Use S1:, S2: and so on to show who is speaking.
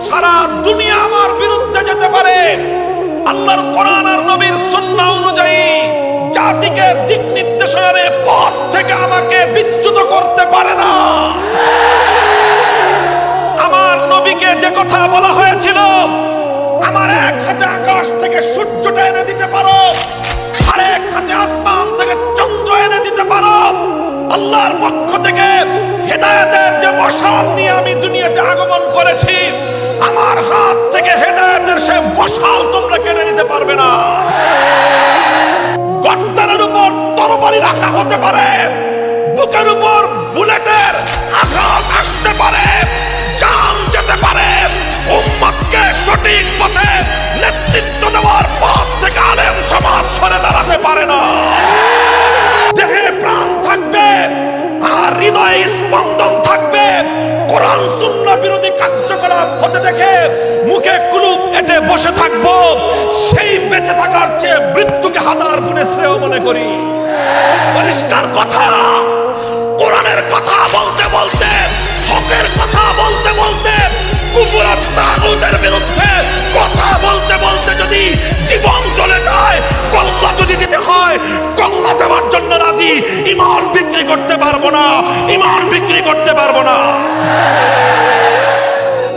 S1: সারা দুনিয়া আমার বিরুদ্ধে যেতে পারে, আল্লাহর কোরআন আর নবীর সুন্নাহ অনুযায়ী জাতিকে দিক নির্দেশনার পথ থেকে আমাকে বিচ্যুত করতে পারে না। আমার নবীকে যে কথা বলা হয়েছিল, আমার এক হাতে আকাশ থেকে সূর্যটা এনে দিতে পারো, আর এক হাতে আসমান থেকে চন্দ্র এনে দিতে পারো, আল্লাহর পক্ষ থেকে হেদায়েতের যে মশাল নিয়ে আমি দুনিয়াতে আগমন করেছি, আমার হাত থেকে হেদায়েতের সে মশাল তোমরা কেড়ে নিতে পারবে না। গর্দানের উপর তরবারি রাখা হতে পারে, বুকের উপর বুলেটের আঘাত আসতে পারে, জান যেতে পারে, উম্মতকে সঠিক পথে নেতৃত্ব দেওয়ার পথ থেকে আলেম সমাজ সরে দাঁড়াতে পারে না। দেহে প্রাণ থাকবে আর হৃদয়ে স্পন্দন থাকবে, কোরআন সুন্নাহ বিরোধী কার্যকলাপ হতে দেখে মুখে কুলুপ এঁটে বসে থাকবো, সেই বেঁচে থাকার চেয়ে মৃত্যুকে হাজার গুণে শ্রেয় মনে করি। পরিষ্কার কথা, কোরআনের কথা বলতে বলতে, হকের কথা বলতে বলতে, কুফর আর তাগুতের বিরুদ্ধে কথা বলতে বলতে যদি জীবন চলে যায়, কল্লা যদি দিতে হয় কল্লা দেওয়ার জন্য রাজি। ঈমান বিক্রি করতে পারবো না, ঈমান বিক্রি করতে পারবো না।